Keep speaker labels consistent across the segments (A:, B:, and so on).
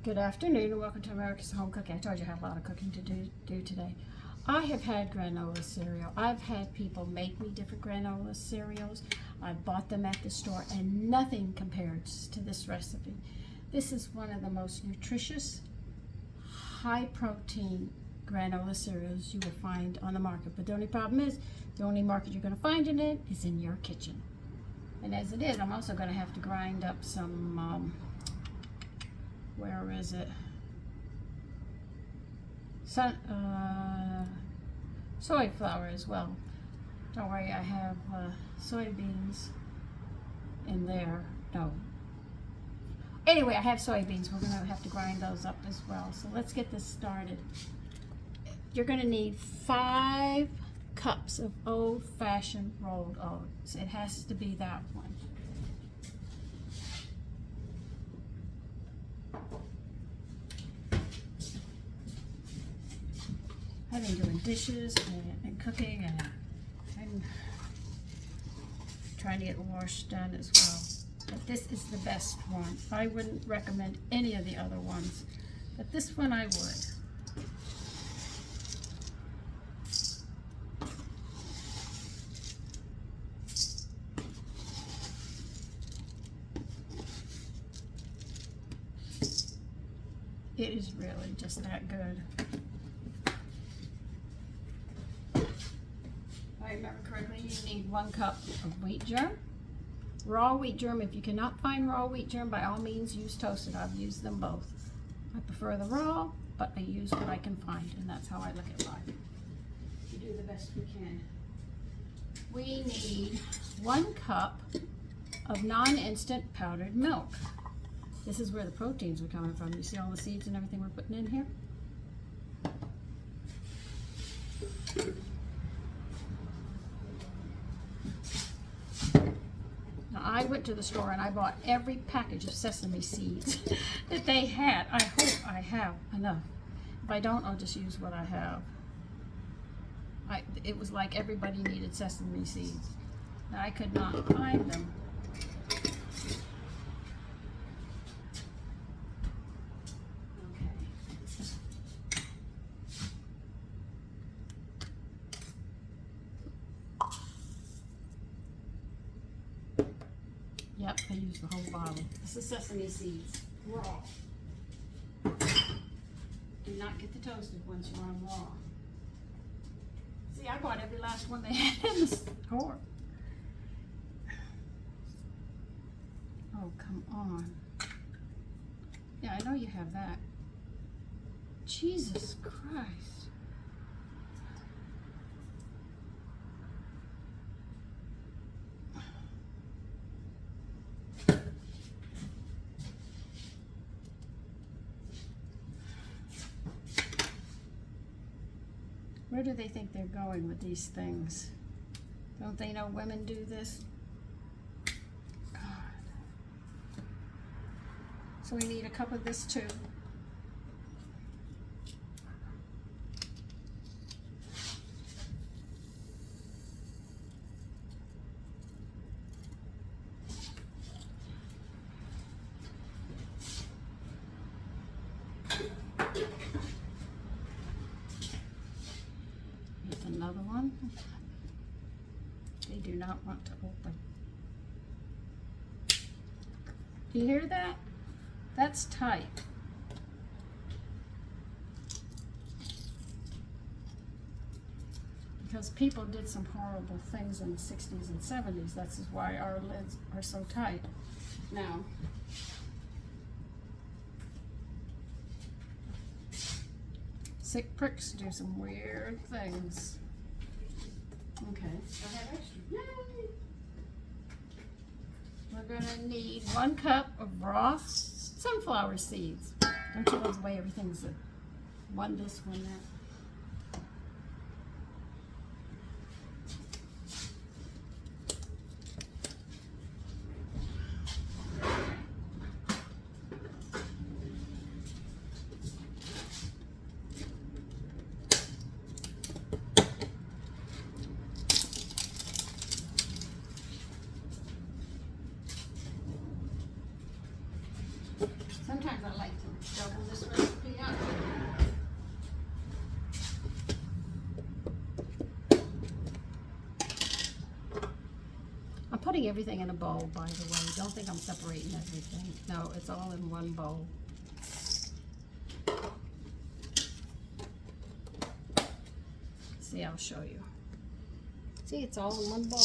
A: Good afternoon and welcome to America's Home Cooking. I told you I had a lot of cooking to do today. I have had granola cereal. I've had people make me different granola cereals. I bought them at the store and nothing compares to this recipe. This is one of the most nutritious, high protein granola cereals you will find on the market. But the only problem is, the only market you're going to find in it is in your kitchen. And as it is, I'm also going to have to grind up some where is it? Soy flour as well. Don't worry, I have soybeans in there. No. Anyway, I have soybeans. We're going to have to grind those up as well. So let's get this started. You're going to need 5 cups of old-fashioned rolled oats. It has to be that one. I've been doing dishes and cooking and I'm trying to get wash done as well. But this is the best one. I wouldn't recommend any of the other ones, but this one I would. It is really just that good. If I remember correctly, you need 1 cup of wheat germ. Raw wheat germ. If you cannot find raw wheat germ, by all means use toasted. I've used them both. I prefer the raw, but I use what I can find, and that's how I look at life. We do the best we can. We need 1 cup of non-instant powdered milk. This is where the proteins are coming from. You see all the seeds and everything we're putting in here? Now, I went to the store and I bought every package of sesame seeds that they had. I hope I have enough. If I don't, I'll just use what I have. It was like everybody needed sesame seeds. Now, I could not find them. Yep, I used the whole bottle. This is sesame seeds, raw. Do not get the toasted ones, you want them raw. See, I bought every last one they had in the store. Oh, come on. Yeah, I know you have that. Jesus Christ. Where do they think they're going with these things? Don't they know women do this? God. So we need a cup of this too. Another one. They do not want to open. Do you hear that? That's tight. Because people did some horrible things in the 60s and 70s. That's why our lids are so tight. Now, sick pricks do some weird things. Okay, I have extra. Yay! We're gonna need 1 cup of raw sunflower seeds. Don't you love the way everything's one this, one that? Sometimes I like to double this recipe up. I'm putting everything in a bowl, by the way. Don't think I'm separating everything. No, it's all in one bowl. See, I'll show you. See, it's all in one bowl.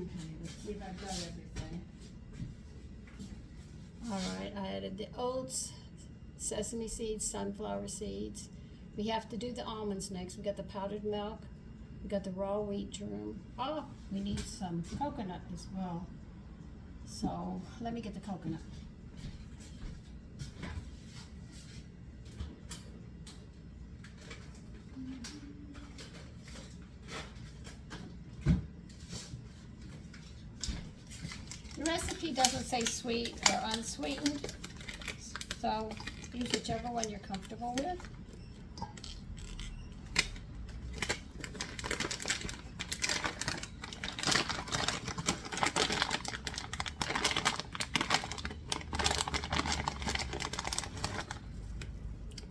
A: Okay, let's see if I've got everything. Alright, I added the oats, sesame seeds, sunflower seeds. We have to do the almonds next. We got the powdered milk. We got the raw wheat germ. Oh, we need some coconut as well. So, let me get the coconut. The recipe doesn't say sweet or unsweetened, so use whichever one you're comfortable with.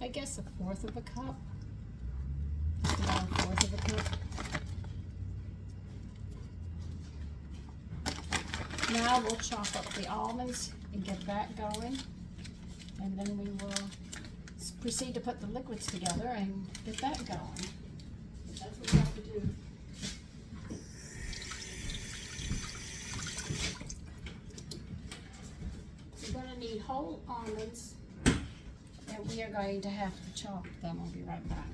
A: I guess 1/4 of a cup. Just about 1/4 of a cup. Now we'll chop up the almonds and get that going, and then we will proceed to put the liquids together and get that going. That's what we have to do. We're going to need whole almonds, and we are going to have to chop them. I'll be right back.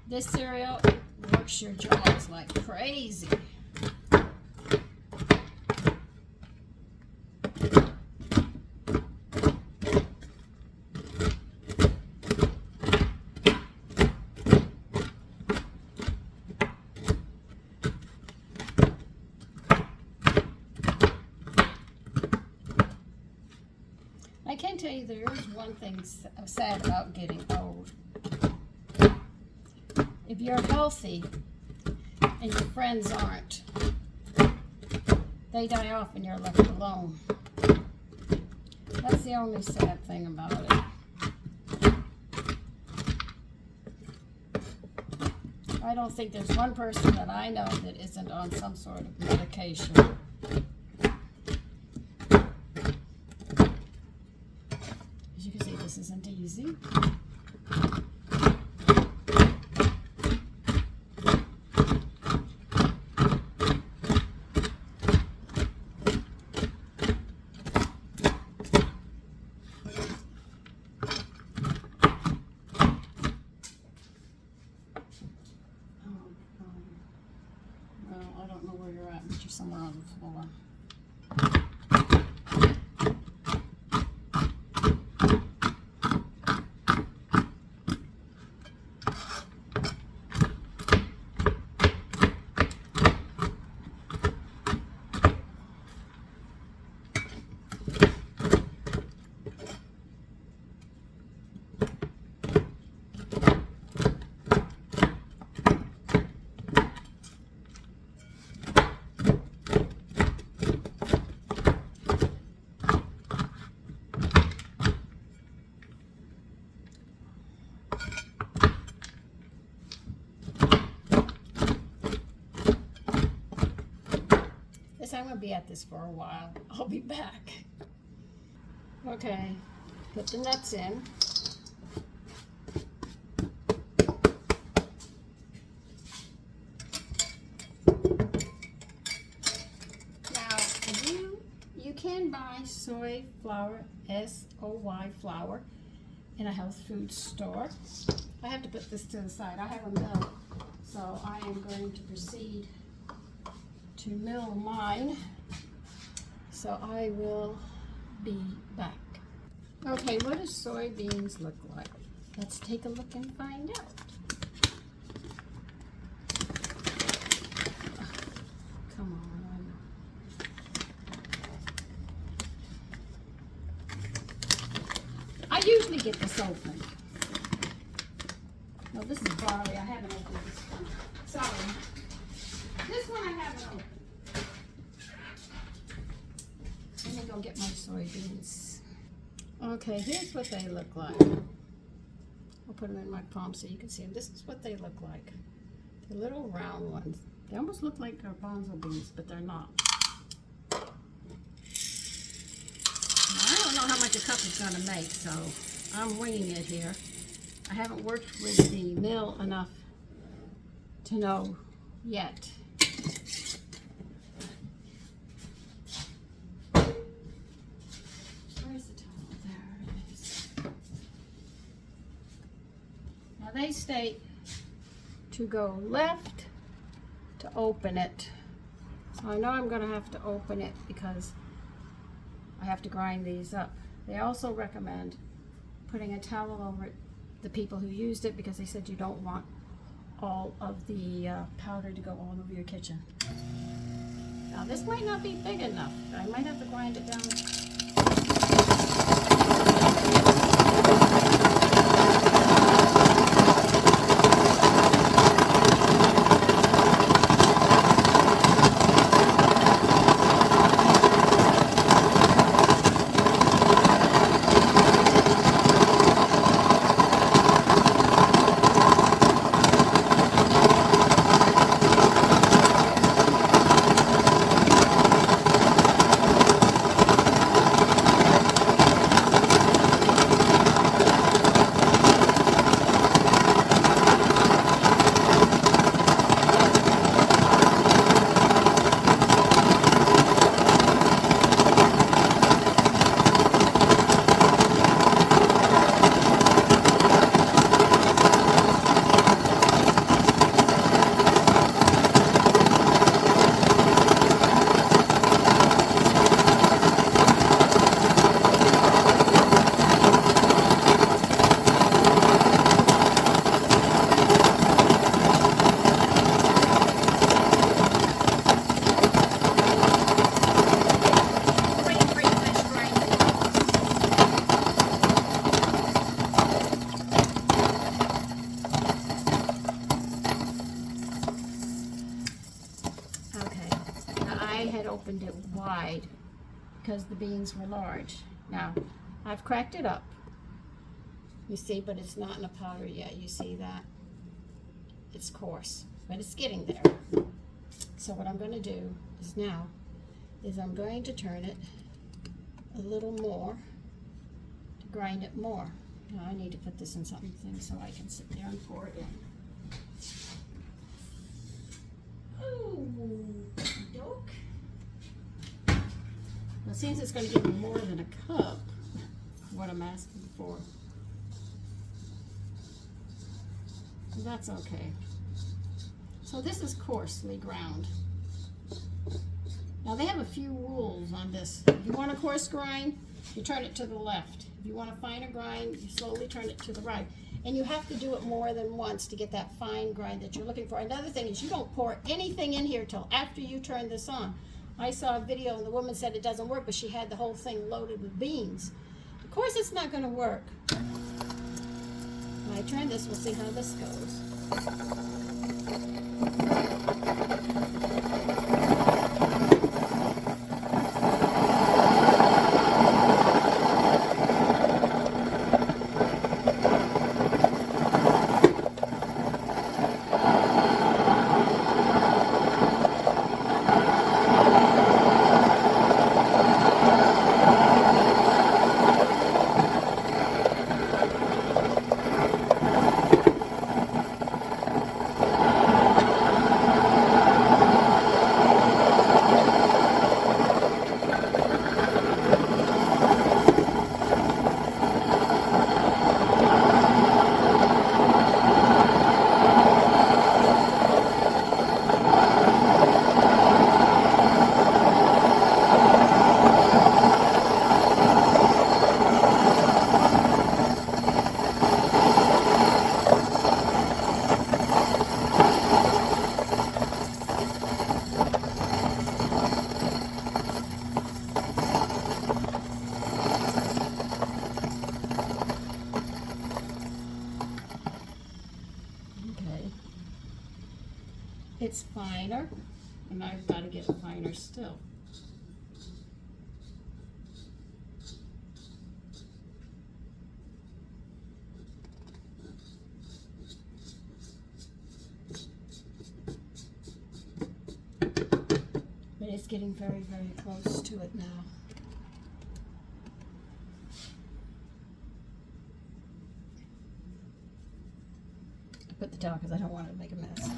A: This cereal works your jaws like crazy. I can tell you there is one thing sad about getting old. If you're healthy and your friends aren't, they die off and you're left alone. That's the only sad thing about it. I don't think there's one person that I know that isn't on some sort of medication. As you can see, this isn't easy. Well, I don't know where you're at, but you're somewhere on the floor. I'm going to be at this for a while. I'll be back. Okay, put the nuts in. Now, you can buy soy flour, S-O-Y flour, in a health food store. I have to put this to the side. I have a mill, so I am going to proceed to mill mine. So I will be back. Okay, what do soybeans look like? Let's take a look and find out. Come on. I usually get this open. No, this is barley. I haven't opened this one. Sorry. This one I haven't opened. Let me go get my soybeans. Okay, here's what they look like. I'll put them in my palm so you can see them. This is what they look like. They're little round ones. They almost look like garbanzo beans, but they're not. Now, I don't know how much a cup is going to make, so I'm winging it here. I haven't worked with the mill enough to know yet. Where's the towel? There it is. Now they state to go left to open it. So I know I'm going to have to open it because I have to grind these up. They also recommend putting a towel over it, the people who used it, because they said you don't want all of the powder to go all over your kitchen. Now this might not be big enough. I might have to grind it down. Opened it wide because the beans were large. Now I've cracked it up, you see, but it's not in a powder yet. You see that it's coarse, but it's getting there. So what I'm going to do is I'm going to turn it a little more to grind it more. Now I need to put this in something thin so I can sit there and pour it in. Ooh, doke. Well, it seems it's going to give me more than a cup, what I'm asking for. That's okay. So this is coarsely ground. Now they have a few rules on this. If you want a coarse grind, you turn it to the left. If you want a finer grind, you slowly turn it to the right. And you have to do it more than once to get that fine grind that you're looking for. Another thing is you don't pour anything in here till after you turn this on. I saw a video and the woman said it doesn't work, but she had the whole thing loaded with beans. Of course it's not going to work. When I turn this, we'll see how this goes. it's finer, and I've got to get it finer still. But it's getting very, very close to it now. I put the towel because I don't want it to make a mess.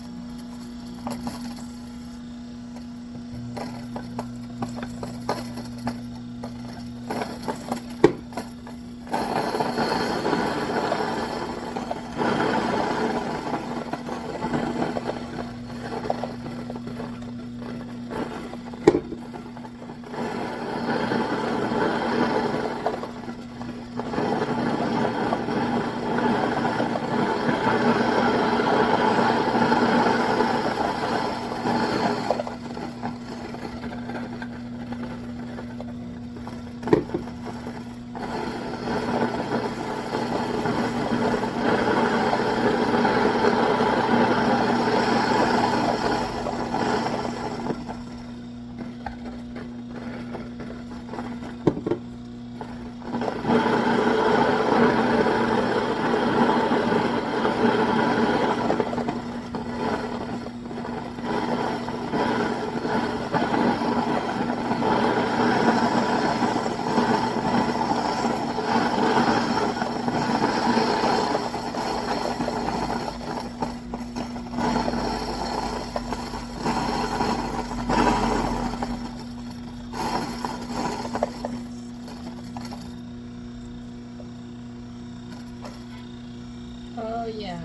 A: Oh yeah,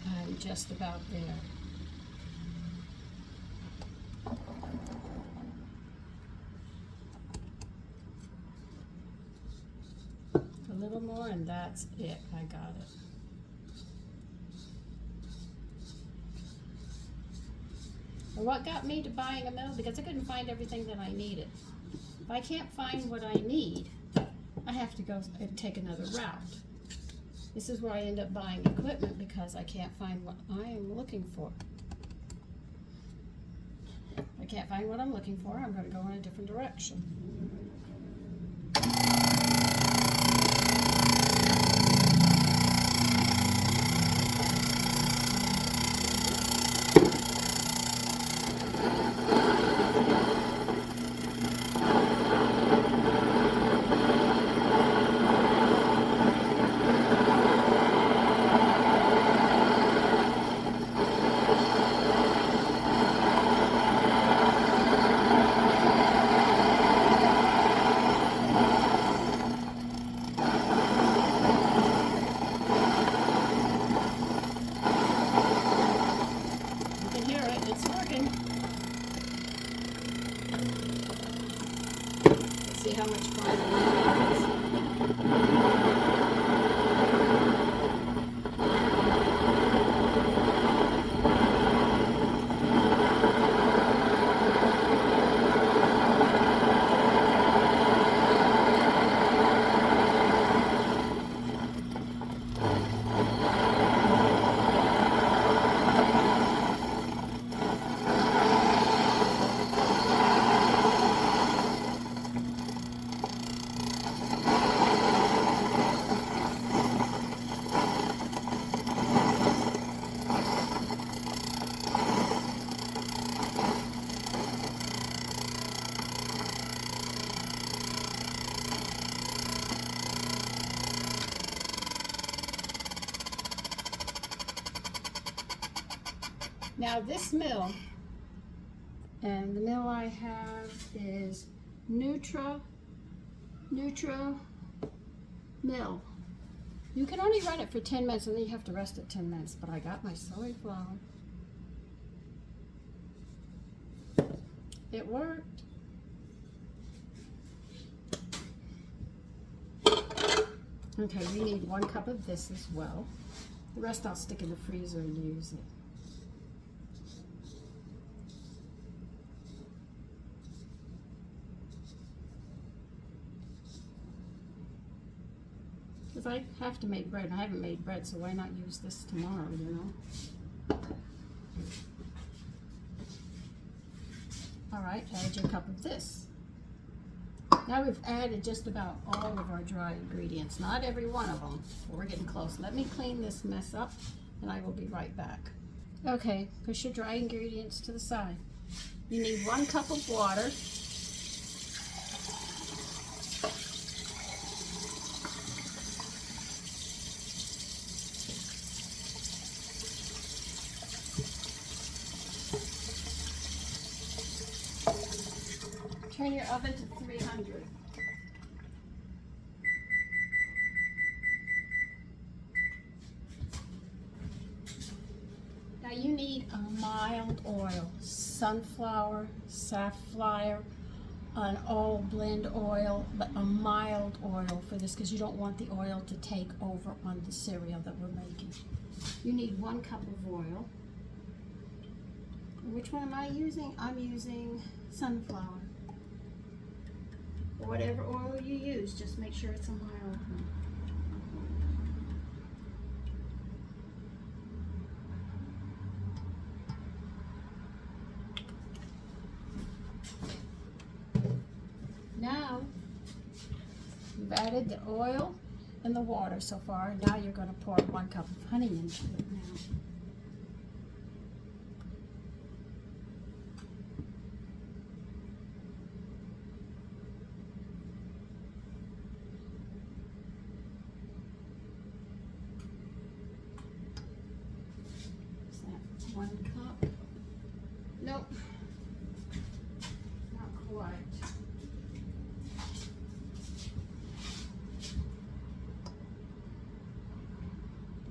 A: I'm just about there. A little more and that's it. I got it. And what got me to buying a mill? Because I couldn't find everything that I needed. If I can't find what I need, I have to go and take another route. This is where I end up buying equipment because I can't find what I am looking for. If I can't find what I'm looking for, I'm going to go in a different direction. See how much fun it is. Now this mill, and the mill I have is Nutra Mill. You can only run it for 10 minutes and then you have to rest it 10 minutes, but I got my soy flour. It worked. Okay, we need 1 cup of this as well. The rest I'll stick in the freezer and use it. Because I have to make bread, and I haven't made bread, so why not use this tomorrow, you know? All right, add your cup of this. Now we've added just about all of our dry ingredients, not every one of them, but we're getting close. Let me clean this mess up and I will be right back. Okay, push your dry ingredients to the side. You need 1 cup of water. Turn your oven to 300. Now you need a mild oil, sunflower, safflower, an all blend oil, but a mild oil for this because you don't want the oil to take over on the cereal that we're making. You need 1 cup of oil. Which one am I using? I'm using sunflower. Or whatever oil you use, just make sure it's a mild one. Now, you've added the oil and the water so far. Now you're going to pour 1 cup of honey into it now. Is that 1 cup? Nope. Not quite.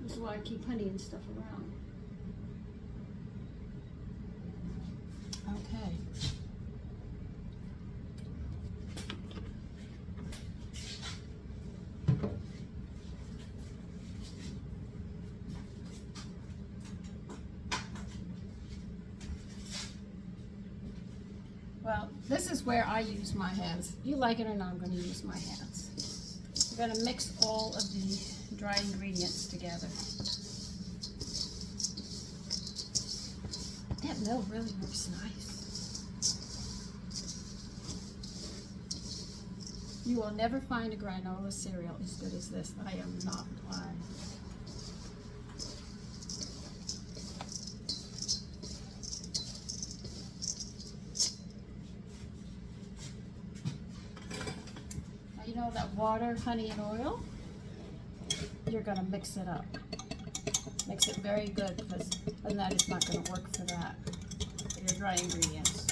A: This is why I keep honey and stuff around. Okay. Well, this is where I use my hands. You like it or not, I'm going to use my hands. We're going to mix all of the dry ingredients together. That milk really looks nice. You will never find a granola cereal as good as this. I am not lying. You know that water, honey, and oil? You're going to mix it up. Mix it very good because and that is not going to work for that, for your dry ingredients.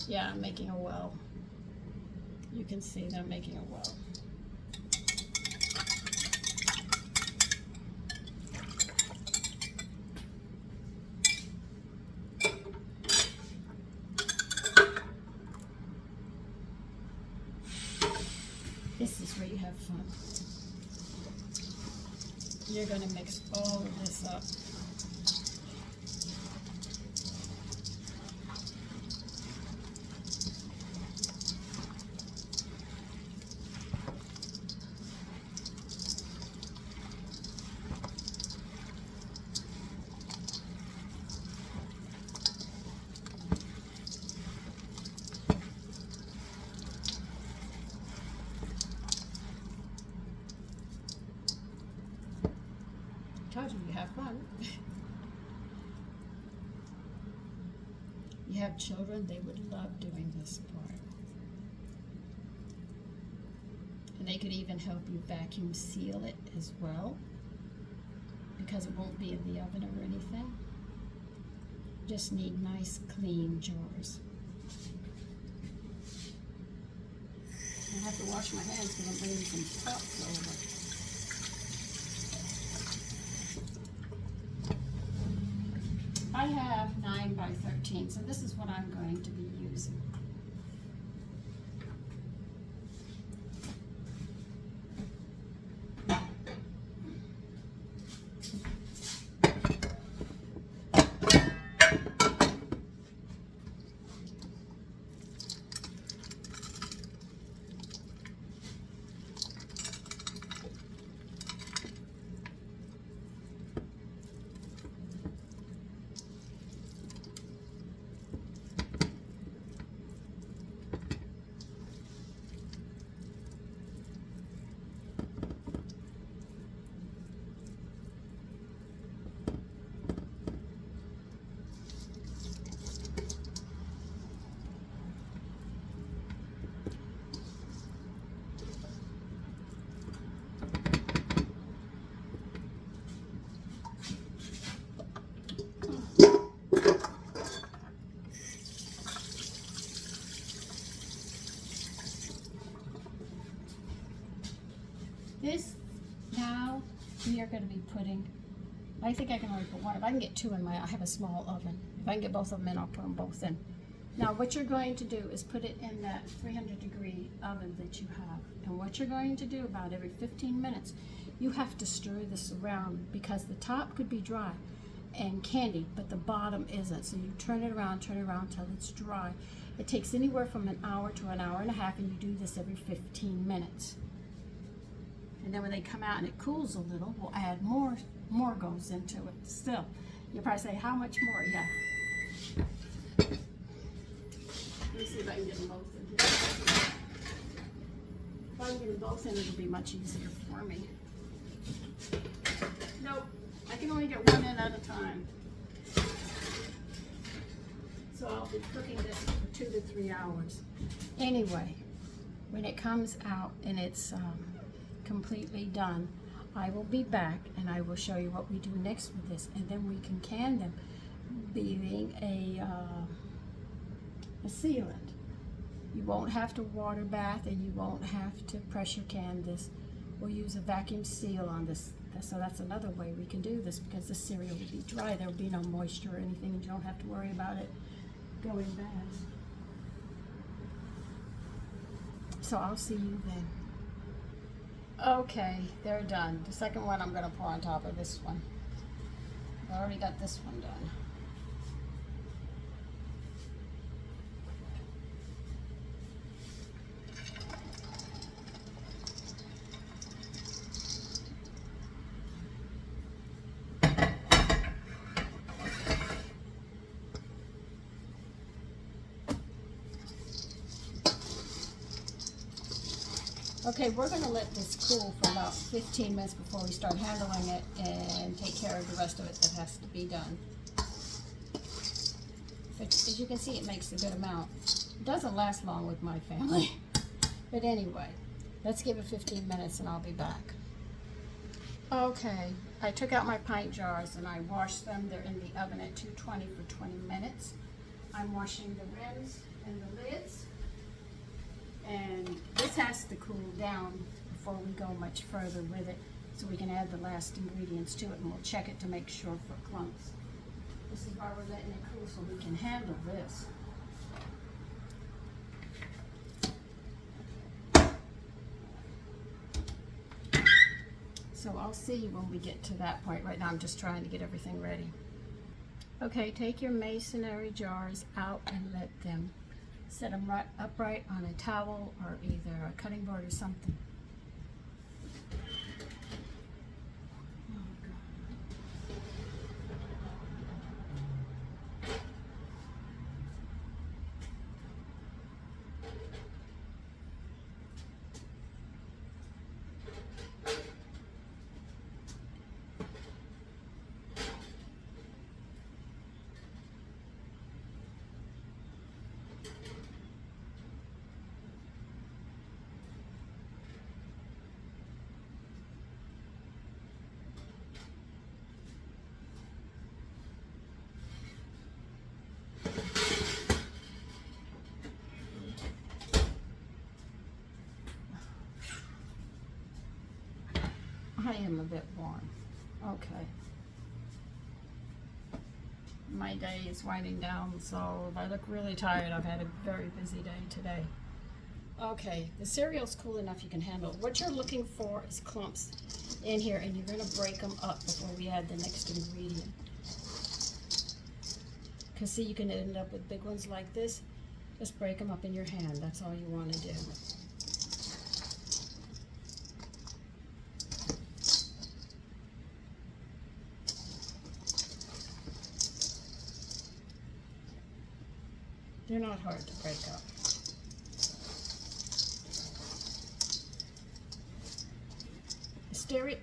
A: Yeah, I'm making a well. You can see that I'm making a well. This is where you have fun. You're going to mix all of this up. Told you have fun. You have children, they would love doing this part. And they could even help you vacuum seal it as well, because it won't be in the oven or anything. Just need nice clean jars. I have to wash my hands because I'm bringing some pots over. I have 9 by 13, so this is what I'm going to be using. This, now we are going to be putting, I think I can only put one. If I can get two in I have a small oven. If I can get both of them in, I'll put them both in. Now what you're going to do is put it in that 300-degree oven that you have. And what you're going to do about every 15 minutes, you have to stir this around because the top could be dry and candy, but the bottom isn't. So you turn it around till it's dry. It takes anywhere from an hour to an hour and a half, and you do this every 15 minutes. And then when they come out and it cools a little, we'll add more goes into it still. You'll probably say, how much more? Yeah. Let me see if I can get them both in here. If I can get them both in, it'll be much easier for me. Nope, I can only get one in at a time. So I'll be cooking this for 2 to 3 hours. Anyway, when it comes out and it's completely done, I will be back and I will show you what we do next with this, and then we can can them, being a sealant. You won't have to water bath and you won't have to pressure can this. We'll use a vacuum seal on this. So that's another way we can do this, because the cereal will be dry. There will be no moisture or anything, and you don't have to worry about it going bad. So I'll see you then. Okay, they're done. The second one I'm going to pour on top of this one. I already got this one done. Okay, we're going to let this cool for about 15 minutes before we start handling it and take care of the rest of it that has to be done. But as you can see, it makes a good amount. It doesn't last long with my family. But anyway, let's give it 15 minutes and I'll be back. Okay, I took out my pint jars and I washed them. They're in the oven at 220 for 20 minutes. I'm washing the rims and the lids. And this has to cool down before we go much further with it, so we can add the last ingredients to it, and we'll check it to make sure for clumps. This is why we're letting it cool, so we can handle this. So I'll see you when we get to that point. Right now I'm just trying to get everything ready. Okay, take your masonry jars out and let them set them right upright on a towel or either a cutting board or something. I am a bit warm. Okay. My day is winding down, so if I look really tired, I've had a very busy day today. Okay, the cereal's cool enough you can handle it. What you're looking for is clumps in here, and you're going to break them up before we add the next ingredient. Because see, you can end up with big ones like this. Just break them up in your hand. That's all you want to do. They're not hard to break up.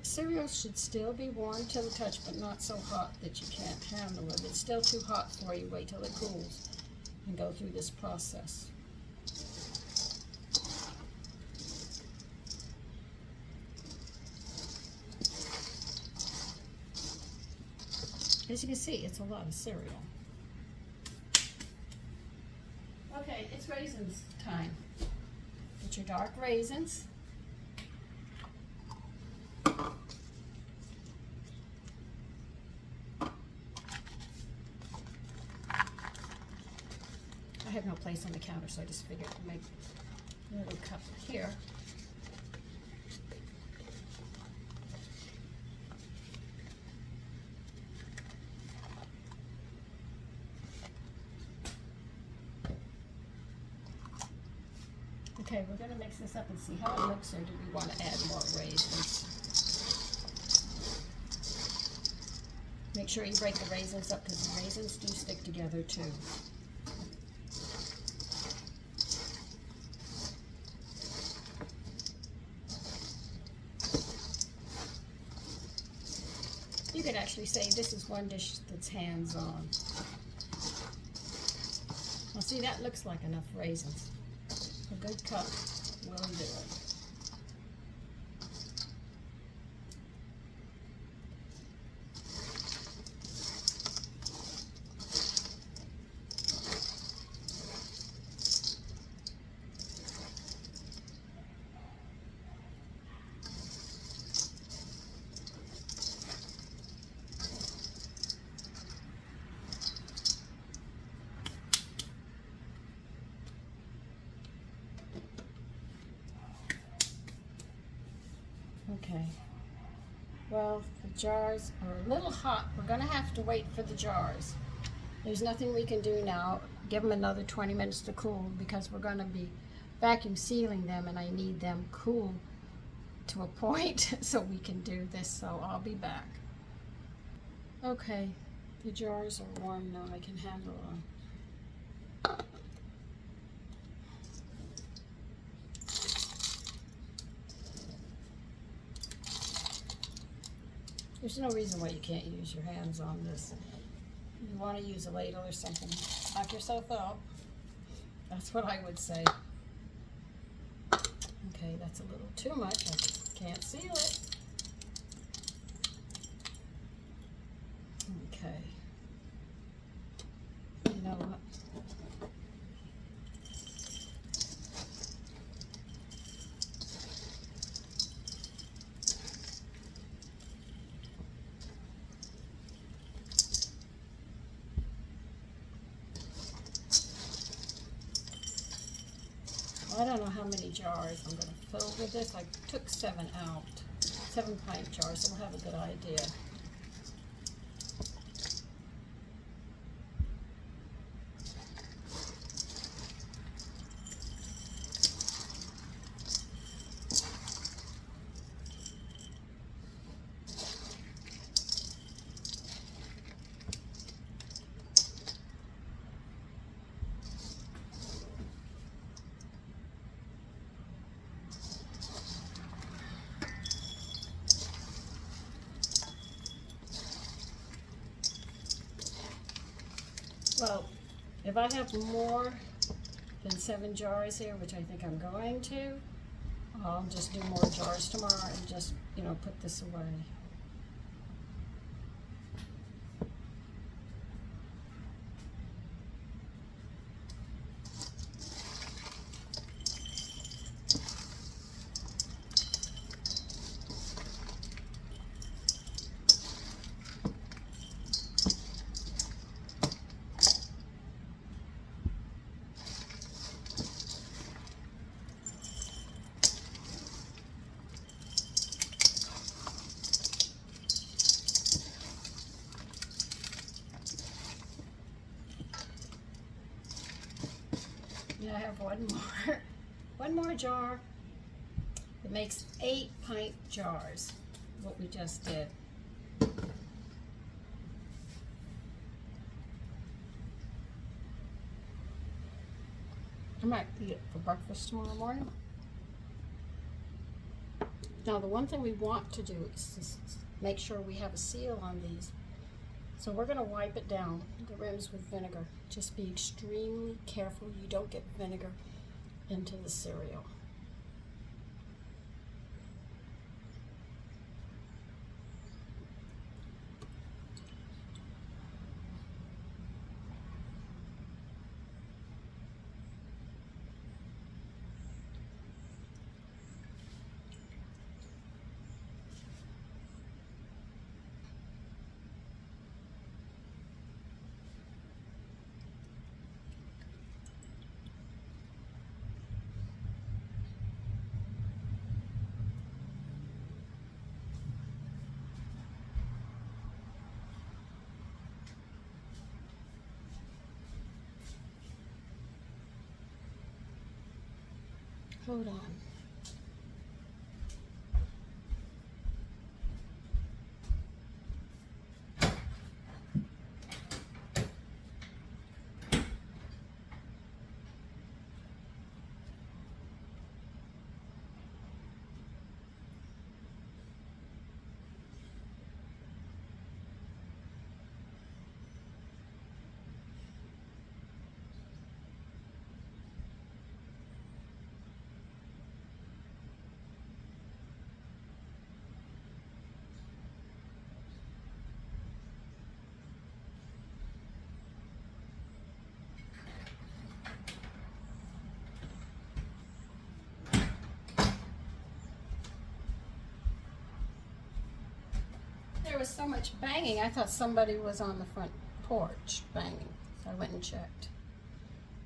A: Cereal should still be warm to the touch, but not so hot that you can't handle it. If it's still too hot for you, wait till it cools and go through this process. As you can see, it's a lot of cereal. Okay, it's raisins time. Get your dark raisins. no place on the counter, so I just figured to make a little cup here. Okay, we're going to mix this up and see how it looks, or do we want to add more raisins? Make sure you break the raisins up, because the raisins do stick together too. You could actually say this is one dish that's hands-on. Well, see, that looks like enough raisins. A good cup will do it. Okay, well, the jars are a little hot. We're going to have to wait for the jars. There's nothing we can do now. Give them another 20 minutes to cool, because we're going to be vacuum sealing them, and I need them cool to a point so we can do this, so I'll be back. Okay, the jars are warm now. I can handle them. There's no reason why you can't use your hands on this. If you want to use a ladle or something, knock yourself out. That's what I would say. Okay, that's a little too much. I can't seal it. Okay. You know what? I don't know how many jars I'm going to fill with this. I took 7 out, 7-pint jars, so we'll have a good idea. Well, if I have more than 7 jars here, which I think I'm going to, I'll just do more jars tomorrow and just, put this away. I have one more jar. It makes 8-pint jars, what we just did. I might eat it for breakfast tomorrow morning. Now, the one thing we want to do is make sure we have a seal on these. So we're going to wipe it down, the rims, with vinegar. Just be extremely careful you don't get vinegar into the cereal. Hold on. There was so much banging, I thought somebody was on the front porch banging. So I went and checked.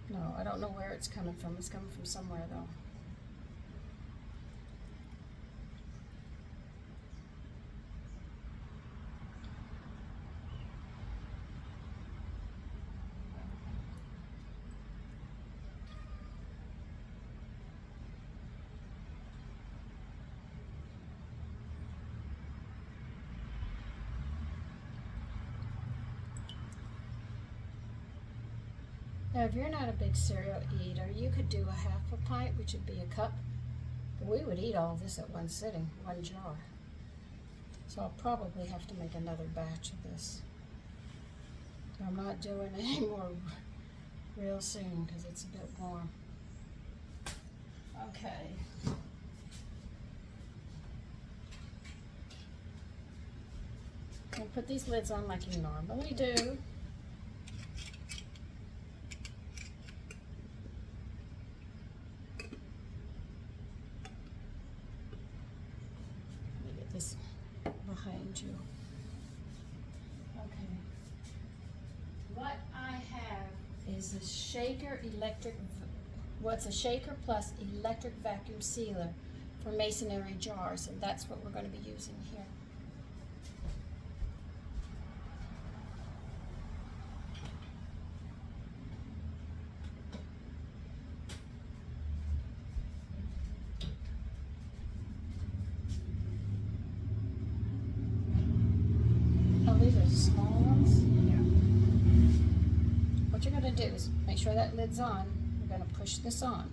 A: No, I don't know where it's coming from. It's coming from somewhere though. Now, if you're not a big cereal eater, you could do a half a pint, which would be a cup. But we would eat all this at one sitting, one jar. So I'll probably have to make another batch of this. I'm not doing any more real soon because it's a bit warm. Okay. I'll put these lids on like you normally do. Let me get this behind you. Okay. What I have is a shaker electric, what's a shaker plus electric vacuum sealer for masonry jars, and that's what we're going to be using here. Oh, these are small ones? Yeah. What you're going to do is make sure that lid's on. You're going to push this on.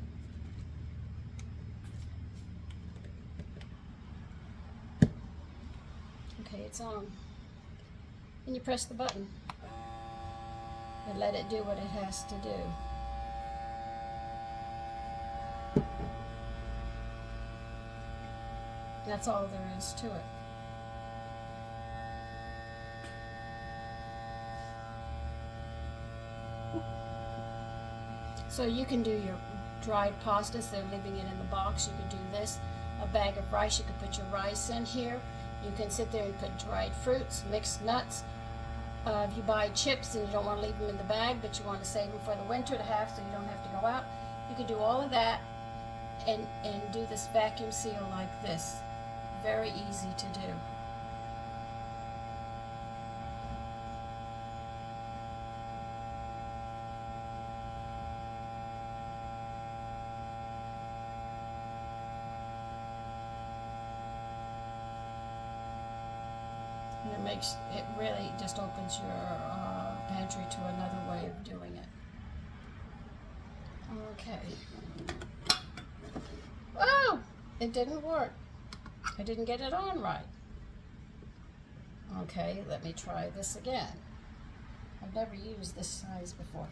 A: Okay, it's on. And you press the button and let it do what it has to do. That's all there is to it. So you can do your dried pasta, instead of leaving it in the box, you could do this. A bag of rice, you could put your rice in here. You can sit there and put dried fruits, mixed nuts. If you buy chips and you don't want to leave them in the bag, but you want to save them for the winter to have so you don't have to go out, you could do all of that and do this vacuum seal like this. Very easy to do. And it really just opens your pantry to another way of doing it. Okay. Oh, it didn't work. I didn't get it on right. Okay, let me try this again. I've never used this size before.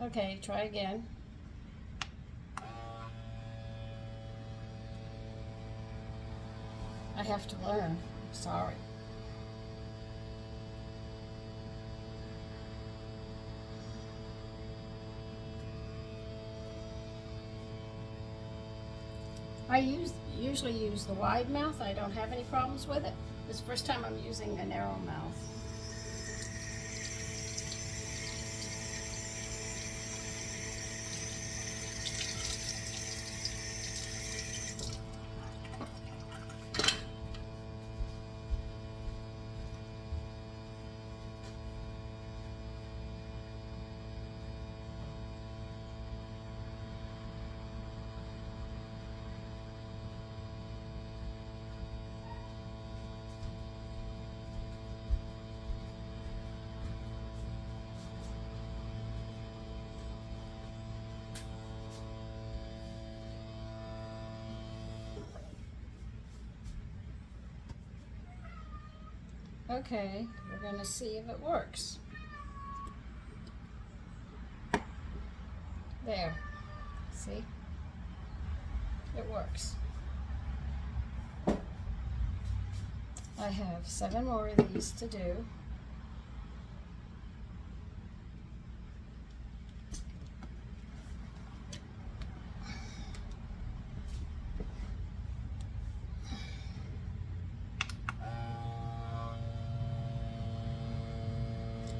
A: Okay, try again. I have to learn. Sorry. I usually use the wide mouth. I don't have any problems with it. This is the first time I'm using a narrow mouth. Okay, we're going to see if it works. There. See? It works. I have 7 more of these to do.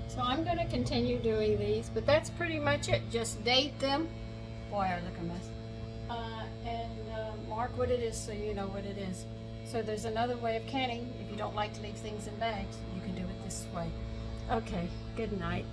A: So I'm going to continue doing these, but that's pretty much it. Just date them. Boy, I look a mess. And mark what it is so you know what it is. So there's another way of canning. If you don't like to leave things in bags, you can do it this way. Okay, good night.